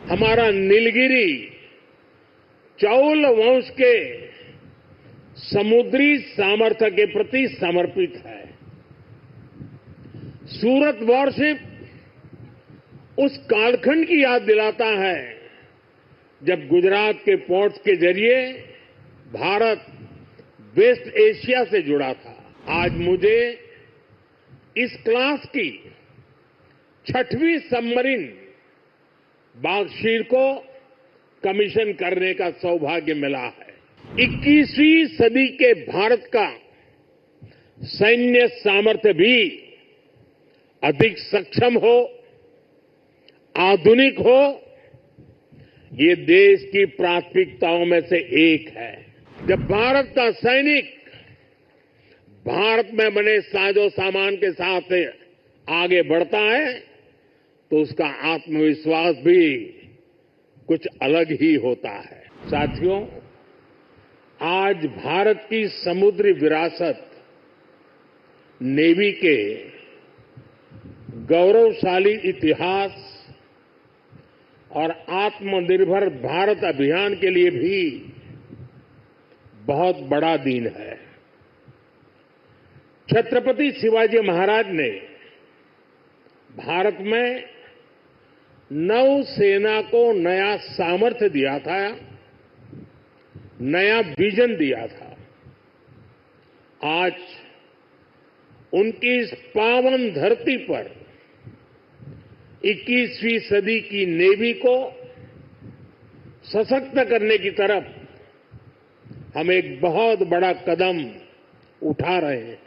हमारा नीलगिरी चौल वंश के समुद्री सामर्थ्य के प्रति समर्पित है। सूरत वॉरशिप उस कालखंड की याद दिलाता है जब गुजरात के पोर्ट्स के जरिए भारत वेस्ट एशिया से जुड़ा था। आज मुझे इस क्लास की 6वीं सबमरीन बागशीर को कमीशन करने का सौभाग्य मिला है। 21वीं सदी के भारत का सैन्य सामर्थ्य भी अधिक सक्षम हो, आधुनिक हो, ये देश की प्राथमिकताओं में से एक है। जब भारत का सैनिक भारत में बने साजो सामान के साथ आगे बढ़ता है तो उसका आत्मविश्वास भी कुछ अलग ही होता है। साथियों, आज भारत की समुद्री विरासत नेवी के गौरवशाली इतिहास और आत्मनिर्भर भारत अभियान के लिए भी बहुत बड़ा दिन है। छत्रपति शिवाजी महाराज ने भारत में नौसेना को नया सामर्थ्य दिया था, नया विजन दिया था। आज उनकी इस पावन धरती पर 21वीं सदी की नेवी को सशक्त करने की तरफ हम एक बहुत बड़ा कदम उठा रहे हैं।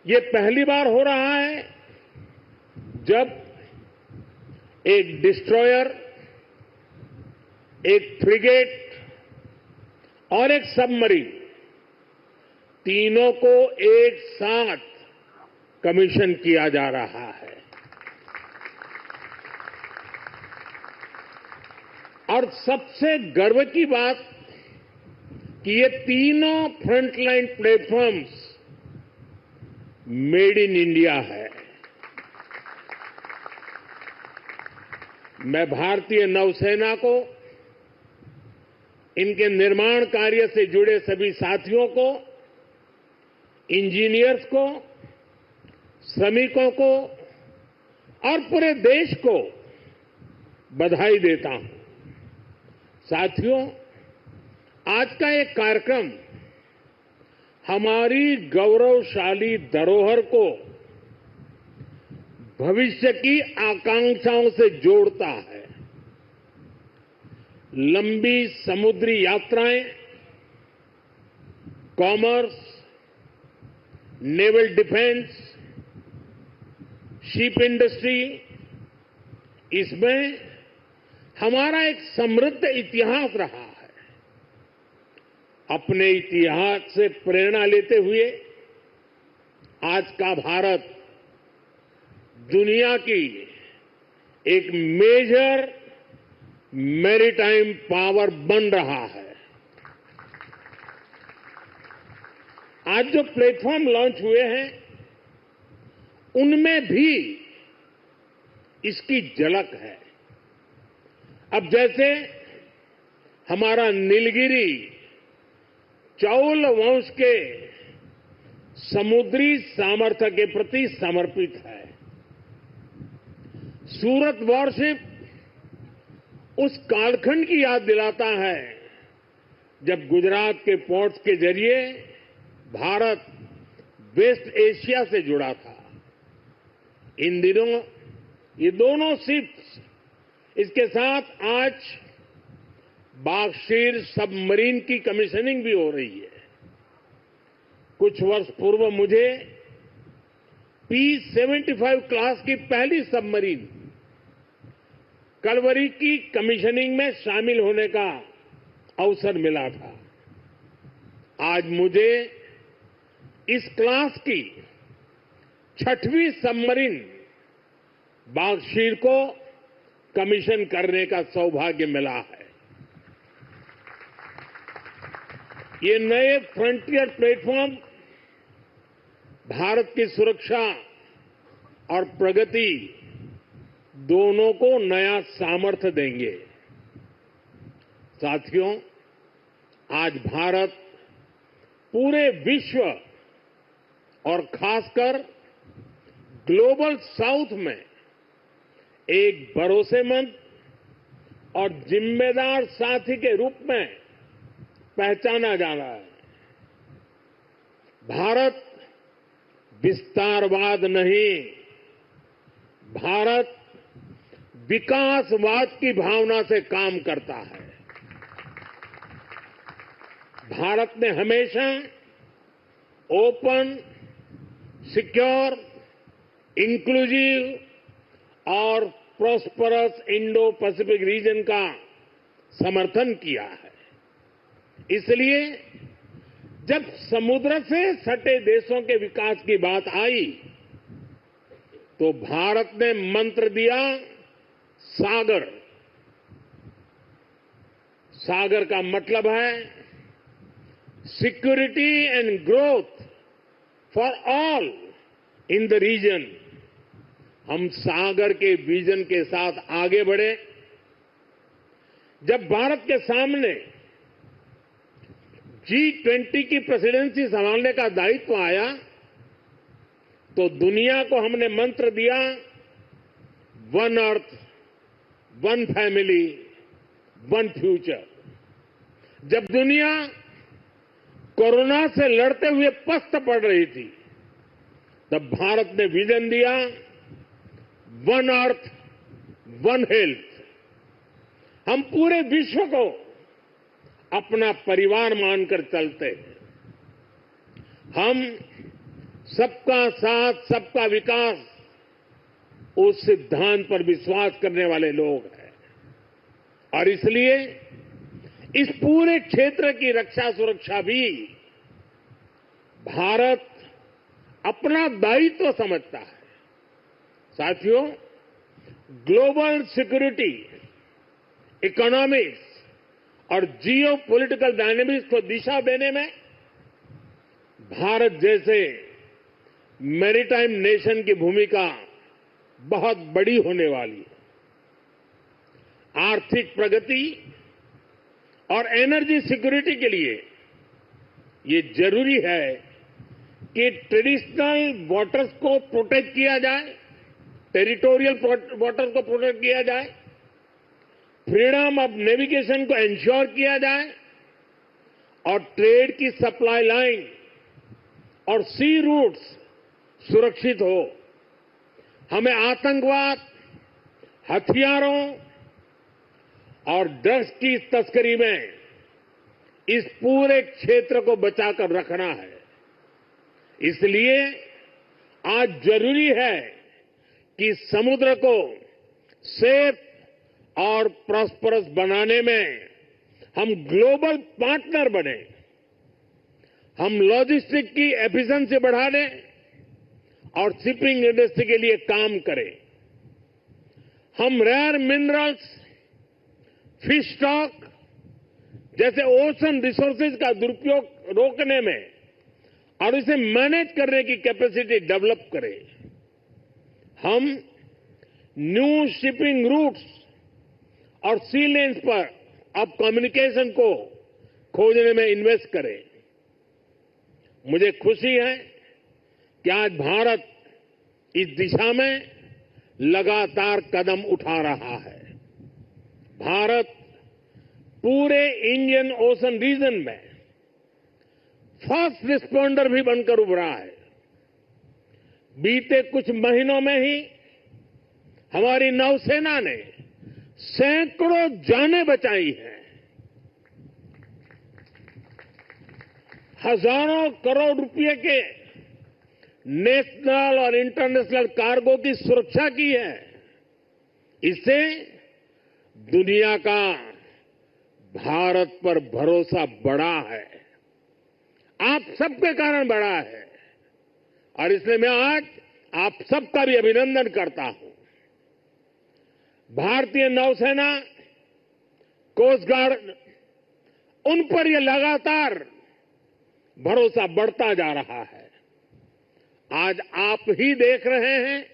ये पहली बार हो रहा है जब एक डिस्ट्रॉयर, एक फ्रिगेट और एक सबमरीन तीनों को एक साथ कमीशन किया जा रहा है। और सबसे गर्व की बात कि ये तीनों frontline platforms made in India है। मैं भारतीय नौसेना को, इनके निर्माण कार्य से जुड़े सभी साथियों को, इंजीनियर्स को, श्रमिकों को और पूरे देश को बधाई देता हूं। साथियों, आज का एक कार्यक्रम हमारी गौरवशाली धरोहर को भविष्य की आकांक्षाओं से जोड़ता है। लंबी समुद्री यात्राएं, commerce, naval defence, ship industry, इसमें हमारा एक समृद्ध इतिहास रहा है। अपने इतिहास से प्रेरणा लेते हुए आज का भारत दुनिया की एक मेजर मैरीटाइम पावर बन रहा है। आज जो प्लेटफॉर्म लॉन्च हुए हैं उनमें भी इसकी झलक है। अब जैसे हमारा नीलगिरी चौल वंश के समुद्री सामर्थ्य के प्रति समर्पित है। सूरत वॉरशिप उस कालखंड की याद दिलाता है जब गुजरात के पोर्ट्स के जरिए भारत वेस्ट एशिया से जुड़ा था। इन दिनों ये दोनों शिप्स, इसके साथ आज बागशीर सबमरीन की कमीशनिंग भी हो रही है। कुछ वर्ष पूर्व मुझे P-75 क्लास की पहली सबमरीन कलवरी की कमीशनिंग में शामिल होने का अवसर मिला था। आज मुझे इस क्लास की 6वीं सबमरीन बागशीर को कमीशन करने का सौभाग्य मिला है। ये नए फ्रंटियर प्लेटफॉर्म भारत की सुरक्षा और प्रगति दोनों को नया सामर्थ्य देंगे। साथियों, आज भारत पूरे विश्व और खासकर ग्लोबल साउथ में एक भरोसेमंद और जिम्मेदार साथी के रूप में पहचाना जा रहा है। भारत विस्तारवाद नहीं, भारत विकासवाद की भावना से काम करता है। भारत ने हमेशा ओपन, सिक्योर, इंक्लूसिव और प्रॉस्परस इंडो पैसिफिक रीजन का समर्थन किया है। इसलिए जब समुद्र से सटे देशों के विकास की बात आई तो भारत ने मंत्र दिया सागर। सागर का मतलब है security and growth for all in the region. हम सागर के विजन के साथ आगे बढ़े। जब भारत के सामने G20 की प्रेसिडेंसी संभालने का दायित्व आया तो दुनिया को हमने मंत्र दिया one earth, one family, one future. जब दुनिया कोरोना से लड़ते हुए पस्त पड़ रही थी तब भारत ने विजन दिया वन अर्थ, वन हेल्थ। हम पूरे विश्व को अपना परिवार मानकर चलते हैं। हम सबका साथ, सबका विकास, उस सिद्धांत पर विश्वास करने वाले लोग हैं और इसलिए इस पूरे क्षेत्र की रक्षा सुरक्षा भी भारत अपना दायित्व समझता है। साथियों, ग्लोबल सिक्योरिटी, इकोनॉमिक्स और जियो पॉलिटिकल डायनेमिक्स को दिशा देने में भारत जैसे मैरीटाइम नेशन की भूमिका बहुत बड़ी होने वाली है। आर्थिक प्रगति और एनर्जी सिक्योरिटी के लिए ये जरूरी है कि ट्रेडिशनल वाटर्स को प्रोटेक्ट किया जाए, टेरिटोरियल वाटर्स को प्रोटेक्ट किया जाए, फ्रीडम ऑफ नेविगेशन को इंश्योर किया जाए और ट्रेड की सप्लाई लाइन और सी रूट्स सुरक्षित हो। हमें आतंकवाद, हथियारों और ड्रग्स की तस्करी में इस पूरे क्षेत्र को बचाकर रखना है। इसलिए आज जरूरी है कि समुद्र को सेफ और प्रॉस्परस बनाने में हम ग्लोबल पार्टनर बने। हम लॉजिस्टिक की एफिशिएंसी बढ़ा दें और शिपिंग इंडस्ट्री के लिए काम करें। हम रेयर मिनरल्स, फिश स्टॉक जैसे ओशन रिसोर्सेज का दुरुपयोग रोकने में और इसे मैनेज करने की कैपेसिटी डेवलप करें। हम न्यू शिपिंग रूट्स और सी लेन्स पर अब कम्युनिकेशन को खोजने में इन्वेस्ट करें। मुझे खुशी है कि आज भारत इस दिशा में लगातार कदम उठा रहा है। भारत पूरे इंडियन ओशन रीजन में फर्स्ट रिस्पॉन्डर भी बनकर उभरा है। बीते कुछ महीनों में ही हमारी नौसेना ने सैकड़ों जानें बचाई हैं। हजारों करोड़ रुपए के नेशनल और इंटरनेशनल कार्गो की सुरक्षा की है। इससे दुनिया का भारत पर भरोसा बढ़ा है, आप सबके कारण बढ़ा है और इसलिए मैं आज आप सबका भी अभिनंदन करता हूं। भारतीय नौसेना, कोस्ट गार्ड, उन पर यह लगातार भरोसा बढ़ता जा रहा है। आज आप ही देख रहे हैं,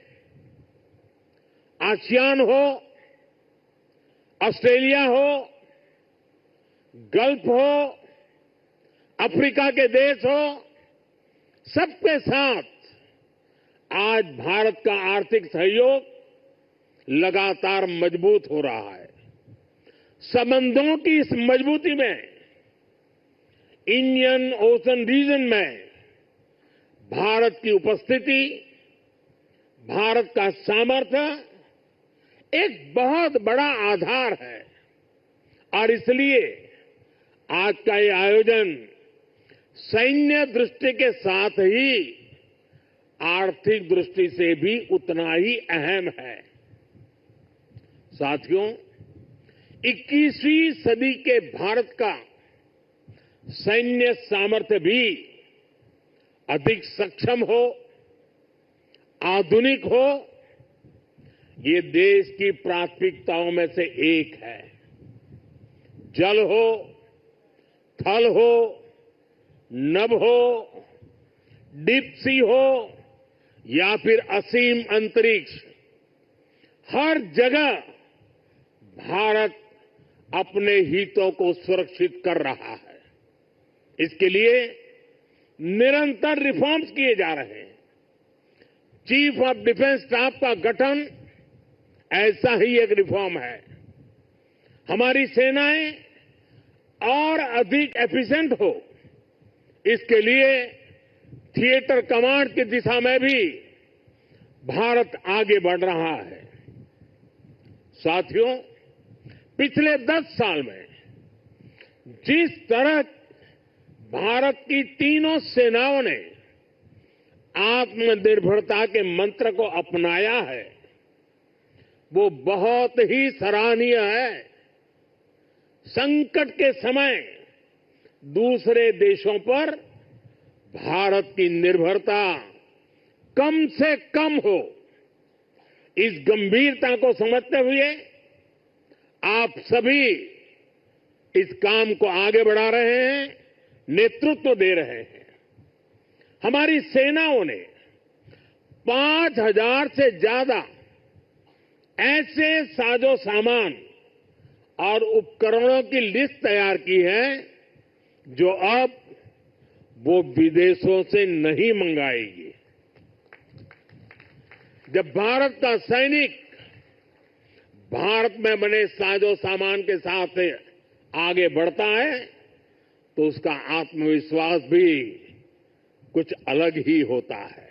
आसियान हो, ऑस्ट्रेलिया हो, गल्फ हो, अफ्रीका के देश हो, सबके साथ आज भारत का आर्थिक सहयोग लगातार मजबूत हो रहा है। संबंधों की इस मजबूती में इंडियन ओशन रीजन में भारत की उपस्थिति, भारत का सामर्थ्य एक बहुत बड़ा आधार है और इसलिए आज का ये आयोजन सैन्य दृष्टि के साथ ही आर्थिक दृष्टि से भी उतना ही अहम है। साथियों, 21वीं सदी के भारत का सैन्य सामर्थ्य भी अधिक सक्षम हो, आधुनिक हो, ये देश की प्राथमिकताओं में से एक है। जल हो, थल हो, नभ हो, डीप सी हो या फिर असीम अंतरिक्ष, हर जगह भारत अपने हितों को सुरक्षित कर रहा है। इसके लिए निरंतर रिफॉर्म्स किए जा रहे हैं। चीफ ऑफ डिफेंस स्टाफ का गठन ऐसा ही एक रिफॉर्म है। हमारी सेनाएं और अधिक एफिशिएंट हो, इसके लिए थिएटर कमांड की दिशा में भी भारत आगे बढ़ रहा है। साथियों, पिछले 10 साल में जिस तरह भारत की तीनों सेनाओं ने आत्मनिर्भरता के मंत्र को अपनाया है, वो बहुत ही सराहनीय है। संकट के समय दूसरे देशों पर भारत की निर्भरता कम से कम हो, इस गंभीरता को समझते हुए आप सभी इस काम को आगे बढ़ा रहे हैं, नेतृत्व दे रहे हैं। हमारी सेनाओं ने 5,000 से ज्यादा ऐसे साजो सामान और उपकरणों की लिस्ट तैयार की है जो अब वो विदेशों से नहीं मंगाएगी। जब भारत का सैनिक भारत में बने साजो सामान के साथ आगे बढ़ता है तो उसका आत्मविश्वास भी कुछ अलग ही होता है।